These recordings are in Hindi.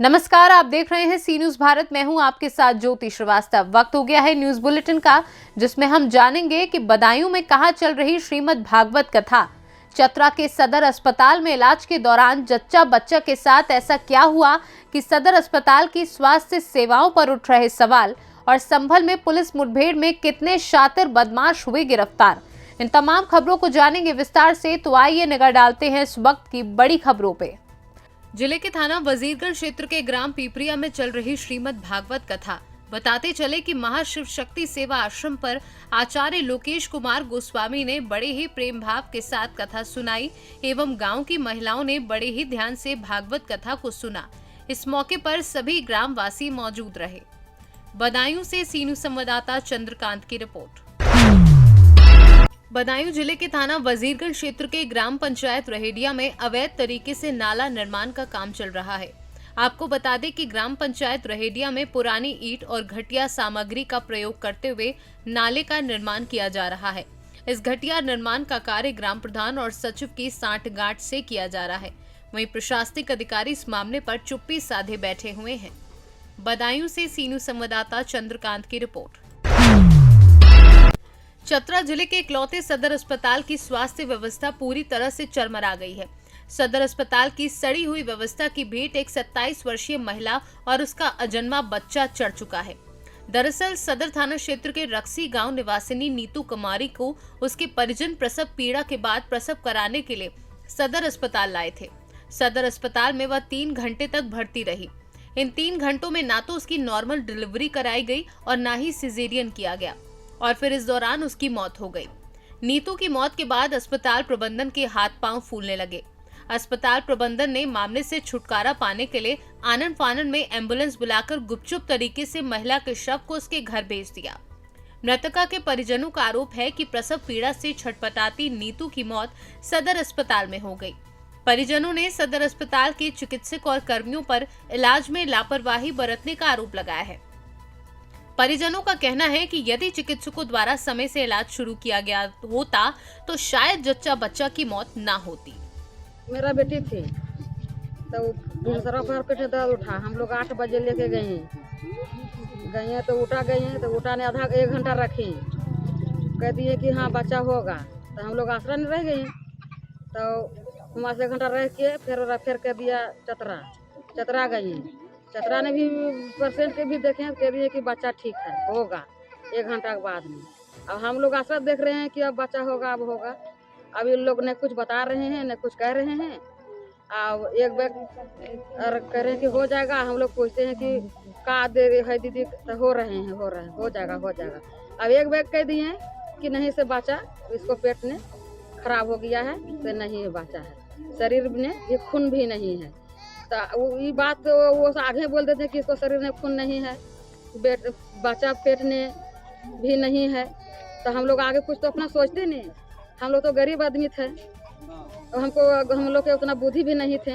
नमस्कार, आप देख रहे हैं सी न्यूज भारत। मैं हूं आपके साथ ज्योति श्रीवास्तव। वक्त हो गया है न्यूज बुलेटिन का, जिसमें हम जानेंगे कि बदायूं में कहां चल रही श्रीमद् भागवत कथा। चतरा के सदर अस्पताल में इलाज के दौरान जच्चा बच्चा के साथ ऐसा क्या हुआ कि सदर अस्पताल की स्वास्थ्य सेवाओं पर उठ रहे सवाल, और संभल में पुलिस मुठभेड़ में कितने शातिर बदमाश हुए गिरफ्तार। इन तमाम खबरों को जानेंगे विस्तार से, तो आइए नजर डालते हैं इस वक्त की बड़ी खबरों पे। जिले के थाना वजीरगंज क्षेत्र के ग्राम पीपरिया में चल रही श्रीमद् भागवत कथा। बताते चले कि महाशिव शक्ति सेवा आश्रम पर आचार्य लोकेश कुमार गोस्वामी ने बड़े ही प्रेम भाव के साथ कथा सुनाई एवं गांव की महिलाओं ने बड़े ही ध्यान से भागवत कथा को सुना। इस मौके पर सभी ग्रामवासी मौजूद रहे। बदायूं से सी न्यूज संवाददाता चंद्रकांत की रिपोर्ट। बदायूं जिले के थाना वजीरगंज क्षेत्र के ग्राम पंचायत रहेडिया में अवैध तरीके से नाला निर्माण का काम चल रहा है। आपको बता दें कि ग्राम पंचायत रहेडिया में पुरानी ईंट और घटिया सामग्री का प्रयोग करते हुए नाले का निर्माण किया जा रहा है। इस घटिया निर्माण का कार्य ग्राम प्रधान और सचिव की सांठगांठ से किया जा रहा है। वहीं प्रशासनिक अधिकारी इस मामले पर चुप्पी साधे बैठे हुए हैं। बदायूं से सी न्यूज संवाददाता चंद्रकांत की रिपोर्ट। चतरा जिले के इकलौते सदर अस्पताल की स्वास्थ्य व्यवस्था पूरी तरह से चरमरा गई है। सदर अस्पताल की सड़ी हुई व्यवस्था की भेंट एक 27 वर्षीय महिला और उसका अजन्मा बच्चा चढ़ चुका है। दरअसल सदर थाना क्षेत्र के रक्सी गांव निवासिनी नीतू कुमारी को उसके परिजन प्रसव पीड़ा के बाद प्रसव कराने के लिए सदर अस्पताल लाए थे। सदर अस्पताल में वह 3 घंटे तक भर्ती रही। इन 3 घंटों में ना तो उसकी नॉर्मल डिलीवरी कराई गई और ना ही सिजेरियन किया गया, और फिर इस दौरान उसकी मौत हो गई। नीतू की मौत के बाद अस्पताल प्रबंधन के हाथ पांव फूलने लगे। अस्पताल प्रबंधन ने मामले से छुटकारा पाने के लिए आनन फानन में एम्बुलेंस बुलाकर गुपचुप तरीके से महिला के शव को उसके घर भेज दिया। मृतका के परिजनों का आरोप है कि प्रसव पीड़ा से छटपटाती नीतू की मौत सदर अस्पताल में हो गई। परिजनों ने सदर अस्पताल के चिकित्सक और कर्मियों पर इलाज में लापरवाही बरतने का आरोप लगाया है। परिजनों का कहना है कि यदि चिकित्सकों द्वारा समय से इलाज शुरू किया गया होता तो शायद जच्चा बच्चा की मौत ना होती। मेरा बेटी थी तो दूसरा पैर पे दर्द उठा। हम लोग 8 बजे लेके गए तो उठा गए तो उठा ने आधा 1 घंटा रखी, कह दिए कि हाँ बच्चा होगा। तो हम लोग आश्रय में रह गए। तो वहाँ से 1 घंटा रह के फिर कह दिया चतरा गई। चतरा ने भी पेशेंट के भी देखे, कह दिए कि बच्चा ठीक है, होगा 1 घंटा के बाद में। अब हम लोग आशा देख रहे हैं कि अब बच्चा होगा, अब होगा। अब इन लोग न कुछ बता रहे हैं न कुछ कह रहे हैं। अब एक बैग और कह रहे हैं कि हो जाएगा। हम लोग पूछते हैं कि का दे है दीदी, तो हो जाएगा। अब एक बैग कह दिए कि नहीं से बच्चा, इसको पेट ने खराब हो गया है, तो नहीं बच्चा है, शरीर में ये खून भी नहीं है। तो ये बात वो आगे बोल देते हैं कि इसको शरीर में खून नहीं है, बच्चा पेट में भी नहीं है। तो हम लोग आगे कुछ तो अपना सोचते नहीं। हम लोग तो गरीब आदमी थे और हम लोग के उतना बुद्धि भी नहीं थे,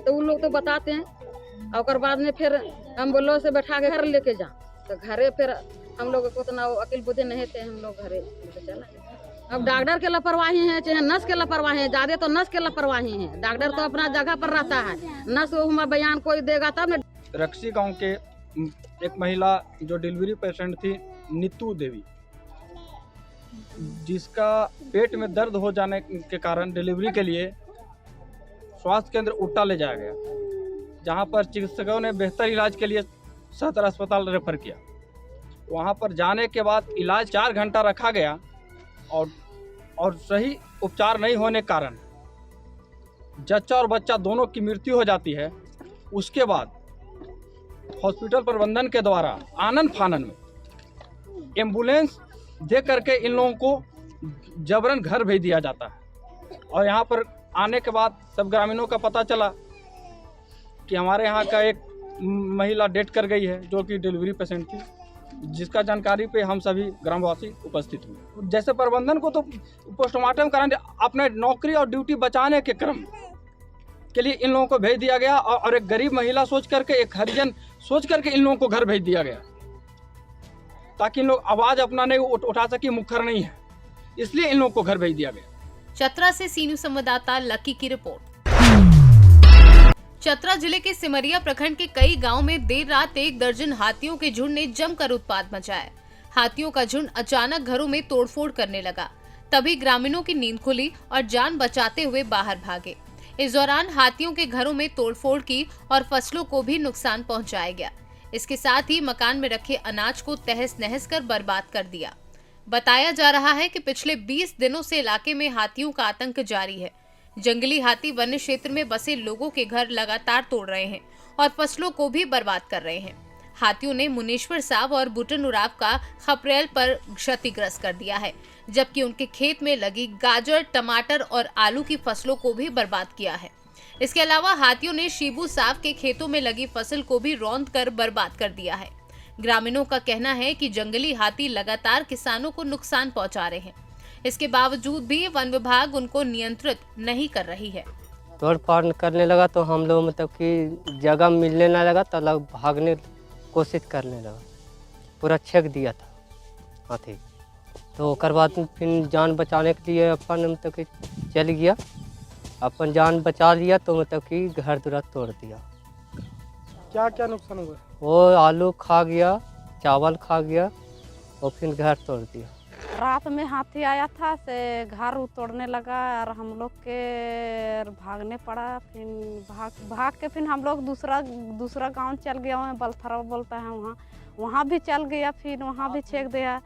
तो उन लोग तो बताते हैं। और बाद में फिर हम बोलो से बैठा के घर लेके जा, तो घरे फिर हम लोग को उतना अकिल बुद्धि नहीं थे, हम लोग घरे चला। अब डॉक्टर के लापरवाही है चाहे नर्स के लापरवाही है, ज्यादा तो नर्स के लापरवाही है। डॉक्टर तो अपना जगह पर रहता है, नर्स में बयान कोई देगा तब न। रक्सी गांव के एक महिला जो डिलीवरी पेशेंट थी नीतू देवी, जिसका पेट में दर्द हो जाने के कारण डिलीवरी के लिए स्वास्थ्य केंद्र उट्टा ले जाया गया, जहां पर चिकित्सकों ने बेहतर इलाज के लिए सदर अस्पताल रेफर किया। वहां पर जाने के बाद इलाज 4 घंटा रखा गया और सही उपचार नहीं होने के कारण जच्चा और बच्चा दोनों की मृत्यु हो जाती है। उसके बाद हॉस्पिटल प्रबंधन के द्वारा आनन फानन में एम्बुलेंस दे करके इन लोगों को जबरन घर भेज दिया जाता है। और यहाँ पर आने के बाद सब ग्रामीणों का पता चला कि हमारे यहाँ का एक महिला डेथ कर गई है, जो कि डिलीवरी पेशेंट थी, जिसका जानकारी पे हम सभी ग्रामवासी उपस्थित हुए। जैसे प्रबंधन को तो पोस्टमार्टम कराने, अपने नौकरी और ड्यूटी बचाने के क्रम के लिए इन लोगों को भेज दिया गया, और एक गरीब महिला सोच करके, एक हरिजन सोच करके इन लोगों को घर भेज दिया गया, ताकि इन लोग आवाज अपना नहीं उठा सके, मुखर नहीं है, इसलिए इन लोगों को घर भेज दिया गया। चतरा से सी न्यूज संवाददाता लकी की रिपोर्ट। चतरा जिले के सिमरिया प्रखंड के कई गांव में देर रात 1 दर्जन हाथियों के झुंड ने जमकर उत्पात मचाया। हाथियों का झुंड अचानक घरों में तोड़फोड़ करने लगा। तभी ग्रामीणों की नींद खुली और जान बचाते हुए बाहर भागे। इस दौरान हाथियों के घरों में तोड़फोड़ की और फसलों को भी नुकसान पहुंचाया गया। इसके साथ ही मकान में रखे अनाज को तहस नहस कर बर्बाद कर दिया। बताया जा रहा है कि पिछले 20 दिनों से इलाके में हाथियों का आतंक जारी है। जंगली हाथी वन्य क्षेत्र में बसे लोगों के घर लगातार तोड़ रहे हैं और फसलों को भी बर्बाद कर रहे हैं। हाथियों ने मुनेश्वर साहब और बुटन उराव का खपरेल पर क्षतिग्रस्त कर दिया है, जबकि उनके खेत में लगी गाजर, टमाटर और आलू की फसलों को भी बर्बाद किया है। इसके अलावा हाथियों ने शिबू साहब के खेतों में लगी फसल को भी रौंद कर बर्बाद कर दिया है। ग्रामीणों का कहना है कि जंगली हाथी लगातार किसानों को नुकसान पहुंचा रहे हैं। इसके बावजूद भी वन विभाग उनको नियंत्रित नहीं कर रही है। तोड़ फाड़ करने लगा तो हम लोग मतलब कि जगह मिलने ना लगा तो लोग भागने कोशिश करने लगा। पूरा छेक दिया था हाथी। तो ओकर बाद फिर जान बचाने के लिए अपन मतलब कि चल गया, अपन जान बचा लिया तो मतलब कि घर दूरा तोड़ दिया। क्या क्या नुकसान हुआ? वो आलू खा गया, चावल खा गया और फिर घर तोड़ दिया। रात में हाथी आया था से घर तोड़ने लगा और हम लोग के भागने पड़ा। फिर भाग के फिर हम लोग दूसरा गांव चल गया, वहाँ बलथरा बोलता है, वहाँ भी चल गया। फिर वहाँ भी छेक दिया।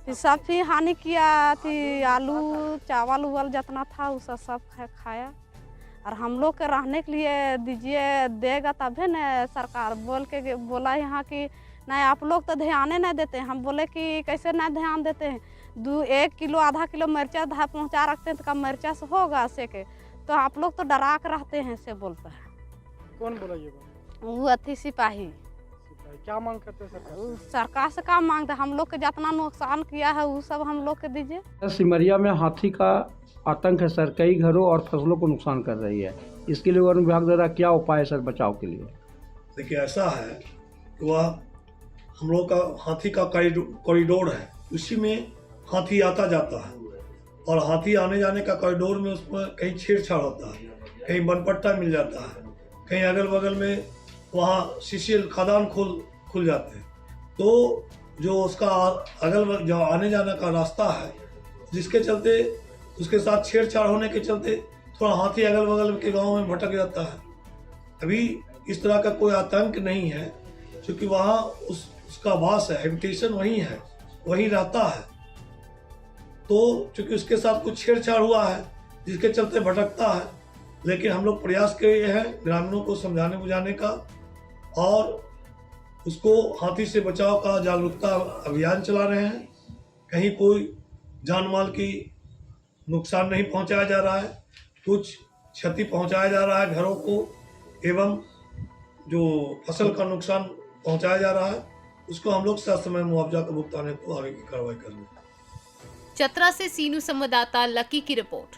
फिर सब फिर हानि किया थी। आलू चावल उवल जितना था उस सब खाया। और हम लोग के रहने के लिए दीजिए देगा तभी न। सरकार बोला यहाँ कि नहीं आप लोग तो ध्यान नहीं देते हैं। हम बोले कि कैसे नहीं ध्यान देते हैं, 1 किलो आधा किलो मिर्चा पहुँचा रखते हैं तो कम मिर्चा से होगा से के, तो आप लोग तो डरा कर रहते हैं से बोलता है। कौन बोला ये बात? वो अथी सिपाही। क्या मांग करते हैं सरकार से? सरकार से क्या मांगते, हम लोग के जितना नुकसान किया है वो सब हम लोग के दीजिए। सिमरिया में हाथी का आतंक है सर, कई घरों और फसलों को नुकसान कर रही है। इसके लिए वन विभाग द्वारा क्या उपाय है सर बचाव के लिए? देखिए ऐसा है कि वह हम लोग का हाथी का कॉरिडोर है, उसी में हाथी आता जाता है और हाथी आने जाने का कॉरिडोर में उसमें कहीं छेड़छाड़ होता है, कहीं बनपट्टा मिल जाता है, कहीं अगल बगल में वहाँ सीसीएल खदान खुल जाते हैं। तो जो उसका अगल जो आने जाने का रास्ता है, जिसके चलते उसके साथ छेड़छाड़ होने के चलते थोड़ा हाथी अगल बगल के गाँव में भटक जाता है। अभी इस तरह का कोई आतंक नहीं है, क्योंकि वहाँ उसका वास है, हैबिटेशन वहीं है, वहीं रहता है। तो चूँकि उसके साथ कुछ छेड़छाड़ हुआ है जिसके चलते भटकता है, लेकिन हम लोग प्रयास किए हैं ग्रामीणों को समझाने बुझाने का और उसको हाथी से बचाव का जागरूकता अभियान चला रहे हैं। कहीं कोई जान माल की नुकसान नहीं पहुंचाया जा रहा है, कुछ क्षति पहुंचाया जा रहा है घरों को, एवं जो फसल का नुकसान पहुंचाया जा रहा है उसको हम लोग ससमय मुआवजा का भुगतान को आगे की कार्रवाई करेंगे। चतरा से सीनू संवाददाता लकी की रिपोर्ट।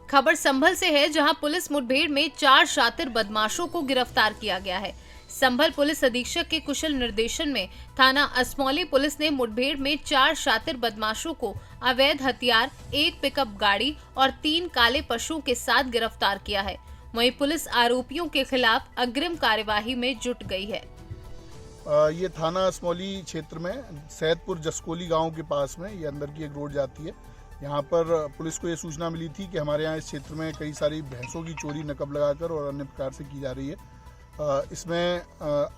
खबर संभल से है, जहां पुलिस मुठभेड़ में 4 शातिर बदमाशों को गिरफ्तार किया गया है। संभल पुलिस अधीक्षक के कुशल निर्देशन में थाना असमौली पुलिस ने मुठभेड़ में 4 शातिर बदमाशों को अवैध हथियार, 1 पिकअप गाड़ी और 3 काले पशुओं के साथ गिरफ्तार किया है। वहीं पुलिस आरोपियों के खिलाफ अग्रिम कार्यवाही में जुट गई है। ये थाना असमौली क्षेत्र में सैदपुर जसकोली गांव के पास में ये अंदर की एक रोड जाती है। यहाँ पर पुलिस को ये सूचना मिली थी कि हमारे यहाँ इस क्षेत्र में कई सारी भैंसों की चोरी नकब लगाकर और अन्य प्रकार से की जा रही है। इसमें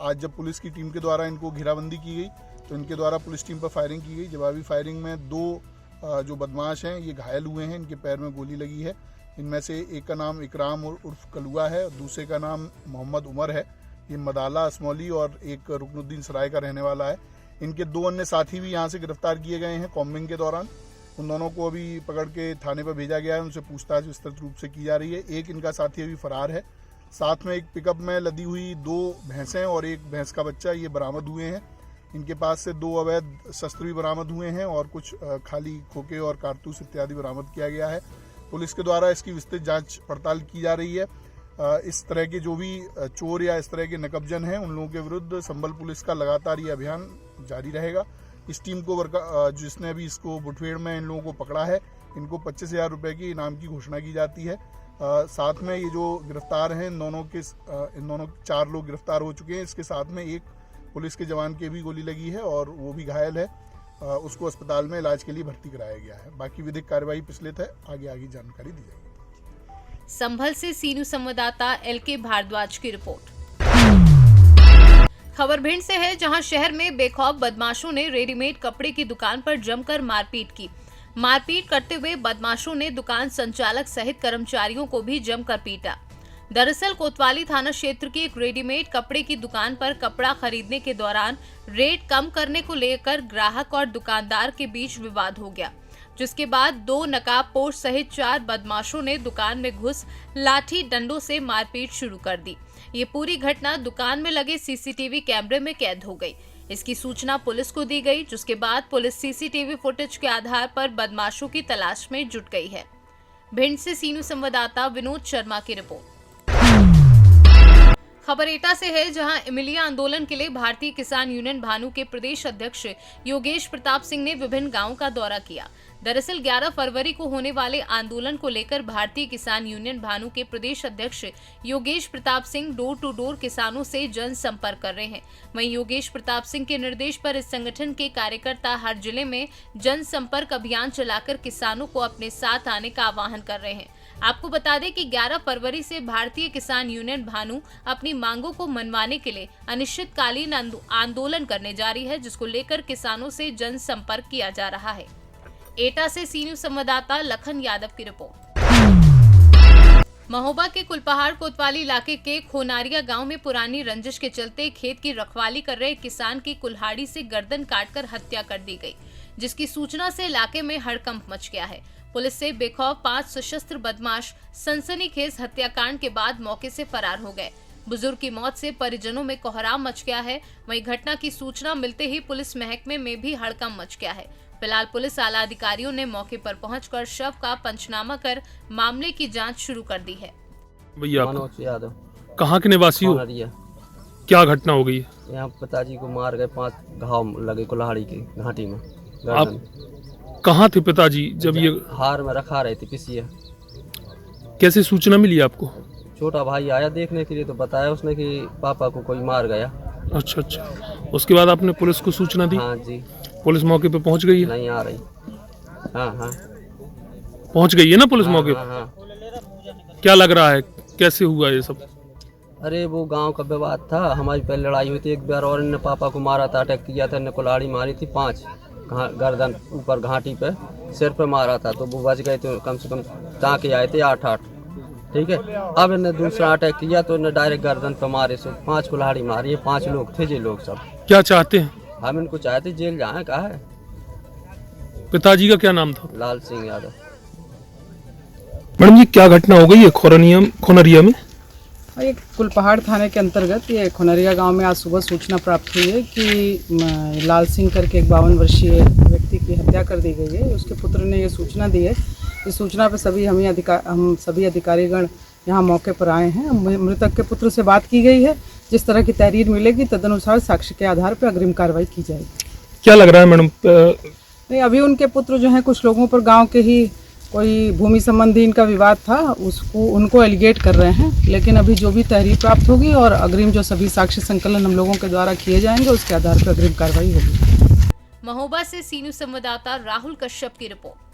आज जब पुलिस की टीम के द्वारा इनको घेराबंदी की गई तो इनके द्वारा पुलिस टीम पर फायरिंग की गई। जवाबी फायरिंग में 2 जो बदमाश हैं ये घायल हुए हैं, इनके पैर में गोली लगी है। इनमें से एक का नाम इकराम उर्फ कलुआ है और दूसरे का नाम मोहम्मद उमर है। ये मदाला असमौली और एक रुकनुद्दीन सराय का रहने वाला है। इनके 2 अन्य साथी भी यहाँ से गिरफ्तार किए गए हैं कॉम्बिंग के दौरान। उन दोनों को अभी पकड़ के थाने पर भेजा गया है, उनसे पूछताछ विस्तृत रूप से की जा रही है। एक इनका साथी अभी फरार है। साथ में एक पिकअप में लदी हुई 2 भैंसें और एक भैंस का बच्चा ये बरामद हुए हैं। इनके पास से 2 अवैध शस्त्र भी बरामद हुए हैं और कुछ खाली खोखे और कारतूस इत्यादि बरामद किया गया है। पुलिस के द्वारा इसकी विस्तृत जांच पड़ताल की जा रही है। इस तरह के जो भी चोर या इस तरह के नकबजन हैं उन लोगों के विरुद्ध संभल पुलिस का लगातार ये अभियान जारी रहेगा। इस टीम को जिसने अभी इसको मुठभेड़ में इन लोगों को पकड़ा है, इनको 25,000 रुपये की इनाम की घोषणा की जाती है। साथ में ये जो गिरफ्तार हैं इन दोनों 4 लोग गिरफ्तार हो चुके हैं। इसके साथ में एक पुलिस के जवान के भी गोली लगी है और वो भी घायल है। उसको अस्पताल में इलाज के लिए भर्ती कराया गया है। बाकी विधिक कार्यवाही प्रचलित है, आगे जानकारी दी जाएगी। संभल से सीनू संवाददाता LK भारद्वाज की रिपोर्ट। खबर भिंड से है, जहां शहर में बेखौफ बदमाशों ने रेडीमेड कपड़े की दुकान पर जमकर मारपीट की। मारपीट करते हुए बदमाशों ने दुकान संचालक सहित कर्मचारियों को भी जमकर पीटा। दरअसल कोतवाली थाना क्षेत्र की एक रेडीमेड कपड़े की दुकान पर कपड़ा खरीदने के दौरान रेट कम करने को लेकर ग्राहक और दुकानदार के बीच विवाद हो गया, जिसके बाद 2 नकाबपोश सहित 4 बदमाशों ने दुकान में घुस लाठी डंडों से मारपीट शुरू कर दी। ये पूरी घटना दुकान में लगे CCTV कैमरे में कैद हो गई। इसकी सूचना पुलिस को दी गई, जिसके बाद पुलिस CCTV फुटेज के आधार पर बदमाशों की तलाश में जुट गई है। भिंड से सीनू संवाददाता विनोद शर्मा की रिपोर्ट। खबर एटा से है, जहां इमिलिया आंदोलन के लिए भारतीय किसान यूनियन भानु के प्रदेश अध्यक्ष योगेश प्रताप सिंह ने विभिन्न गांवों का दौरा किया। दरअसल 11 फरवरी को होने वाले आंदोलन को लेकर भारतीय किसान यूनियन भानु के प्रदेश अध्यक्ष Yogesh Pratap Singh door to door किसानों से जनसंपर्क कर रहे हैं। वहीं योगेश प्रताप सिंह के निर्देश पर इस संगठन के कार्यकर्ता हर जिले में जनसंपर्क अभियान चलाकर किसानों को अपने साथ आने का आह्वान कर रहे हैं। आपको बता दें कि 11 फरवरी से भारतीय किसान यूनियन भानु अपनी मांगों को मनवाने के लिए अनिश्चितकालीन आंदोलन करने जा रही है, जिसको लेकर किसानों से जनसंपर्क किया जा रहा है। एटा से सीनू संवाददाता लखन यादव की रिपोर्ट। महोबा के कुलपहाड़ कोतवाली इलाके के खोनारिया गांव में पुरानी रंजिश के चलते खेत की रखवाली कर रहे किसान की कुल्हाड़ी से गर्दन काटकर हत्या कर दी गई, जिसकी सूचना से इलाके में हड़कंप मच गया है। पुलिस से बेखौफ 5 सशस्त्र बदमाश सनसनीखेज हत्याकांड के बाद मौके से फरार हो गए। बुजुर्ग की मौत से परिजनों में कोहराम मच गया है। वहीं घटना की सूचना मिलते ही पुलिस महकमे में भी हड़कंप मच गया है। फिलहाल पुलिस आला अधिकारियों ने मौके पर पहुंचकर शव का पंचनामा कर मामले की जांच शुरू कर दी है। भैया मनोज यादव कहाँ के निवासी हो? खोनरिया। क्या घटना हो गई है? यहाँ पिताजी को मार गए, 5 घाव लगे कुल्हाड़ी के घाटी में। आप कहाँ थे पिताजी जब ये? हार में रखा रहे थे पिसिया। कैसे सूचना मिली आपको? छोटा भाई आया देखने के लिए तो बताया उसने कि पापा को कोई मार गया। अच्छा, उसके बाद आपने पुलिस को सूचना दी? हाँ जी। पुलिस मौके पे पहुंच गई है? नहीं आ रही। हाँ पहुंच गई है ना पुलिस मौके पे? हाँ। क्या लग रहा है, कैसे हुआ ये सब? अरे वो गांव का विवाद था, हमारी पहले लड़ाई हुई थी एक बार और इन्होंने पापा को मारा था, अटैक किया था, इन्हें कुल्हाड़ी मारी थी 5 गर्दन ऊपर घाटी पे, सिर पे मारा था तो वो बच गए थे। कम से कम टाँके आए थे 8-8। ठीक है, अब इन्हें दूसरा अटैक किया तो इन्हें डायरेक्ट गर्दन पे मारे। 5 कुल्हाड़ी मारी। 5 लोग थे, ये लोग सब। क्या चाहते हैं? हम इनको चाहते जेल जाए। कहा है? पिताजी का क्या नाम था? लाल सिंह यादव। मैडम जी क्या घटना हो गई है खोनरिया में? ये कुलपहाड़ थाने के अंतर्गत ये खोनरिया गांव में आज सुबह सूचना प्राप्त हुई है कि लाल सिंह करके एक 52 वर्षीय व्यक्ति की हत्या कर दी गई है। उसके पुत्र ने ये सूचना दी है। इस सूचना पर हम सभी अधिकारीगण यहाँ मौके पर आए हैं। मृतक के पुत्र से बात की गई है। जिस तरह की तहरीर मिलेगी तदनुसार साक्ष्य के आधार पर अग्रिम कार्रवाई की जाएगी। क्या लग रहा है मैडम? नहीं, अभी उनके पुत्र जो हैं कुछ लोगों पर गाँव के ही कोई भूमि संबंधी इनका विवाद था, उनको एलिगेट कर रहे हैं। लेकिन अभी जो भी तहरीर प्राप्त होगी और अग्रिम जो सभी साक्ष्य संकलन हम लोगों के द्वारा किए जाएंगे उसके आधार पर अग्रिम कार्रवाई होगी। महोबा से सीनू संवाददाता राहुल कश्यप की रिपोर्ट।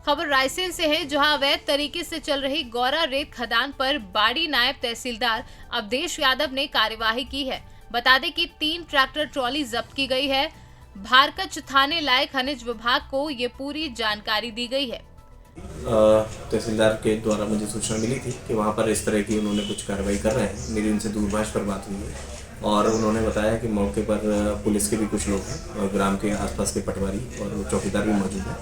खबर रायसेन से है, जहां अवैध तरीके से चल रही गौरा रेत खदान पर बाड़ी नायब तहसीलदार अवधेश यादव ने कार्यवाही की है। बता दें कि 3 ट्रैक्टर ट्रॉली जब्त की गई है। भारकच थाने लाए खनिज विभाग को ये पूरी जानकारी दी गई है। तहसीलदार के द्वारा मुझे सूचना मिली थी कि वहाँ पर इस तरह की उन्होंने कुछ कार्रवाई कर रहे हैं। मेरी उनसे दूरभाष पर बात हुई है और उन्होंने बताया कि मौके पर पुलिस के भी कुछ लोग हैं और ग्राम के आसपास के पटवारी और चौकीदार भी मौजूद हैं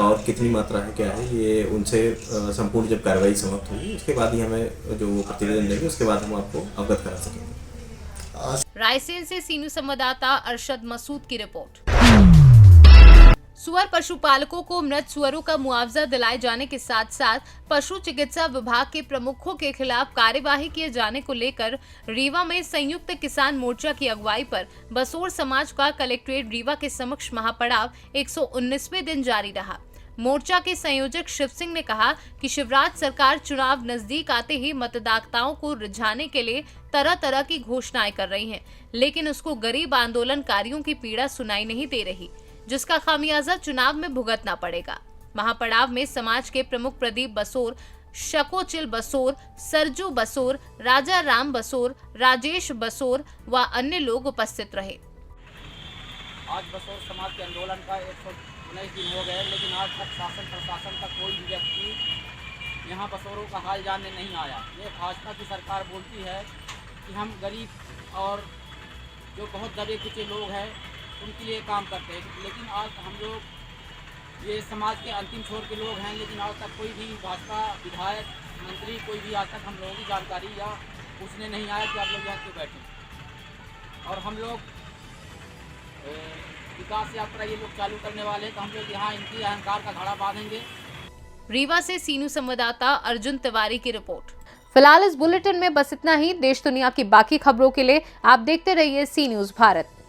और कितनी मात्रा है क्या है ये उनसे संपूर्ण जब कार्रवाई समाप्त होगी उसके बाद ही हमें जो प्रतिवेदन देंगे उसके बाद हम आपको अवगत करा सकेंगे। रायसेन से सीनू संवाददाता अरशद मसूद की रिपोर्ट। सुअर पशुपालकों को मृत सुअरों का मुआवजा दिलाए जाने के साथ साथ पशु चिकित्सा विभाग के प्रमुखों के खिलाफ कार्यवाही किए जाने को लेकर रीवा में संयुक्त किसान मोर्चा की अगुवाई पर बसोर समाज का कलेक्ट्रेट रीवा के समक्ष महापड़ाव 119वें दिन जारी रहा। मोर्चा के संयोजक शिव सिंह ने कहा कि शिवराज सरकार चुनाव नजदीक आते ही मतदाताओं को रिझाने के लिए तरह तरह की घोषणाएं कर रही है, लेकिन उसको गरीब आंदोलनकारियों की पीड़ा सुनाई नहीं दे रही, जिसका खामियाजा चुनाव में भुगतना पड़ेगा। महापड़ाव में समाज के प्रमुख प्रदीप बसोर, शकोचिल बसोर, सरजू बसोर, राजा राम बसोर, राजेश बसोर व अन्य लोग उपस्थित रहे। आज बसोर समाज के आंदोलन का 119 दिन हो गए, लेकिन आज तक शासन प्रशासन का कोई भी व्यक्ति यहाँ बसोरों का हाल जानने नहीं आया। ये भाजपा की सरकार बोलती है कि हम गरीब और जो बहुत दबे कुचे लोग हैं उनके लिए काम करते हैं, लेकिन आज हम लोग ये समाज के अंतिम छोर के लोग हैं, लेकिन आज तक कोई भी भाजपा विधायक मंत्री कोई भी आज तक हम लोगों की जानकारी या पूछने नहीं आया कि आप लोग यहाँ क्यों बैठे। और हम लोग विकास यात्रा ये लोग चालू करने वाले हैं, तो हम लोग यहाँ इनकी अहंकार का घड़ा बांधेंगे। रीवा से सीनू संवाददाता अर्जुन तिवारी की रिपोर्ट। फिलहाल इस बुलेटिन में बस इतना ही। देश दुनिया की बाकी खबरों के लिए आप देखते रहिए सी न्यूज़ भारत।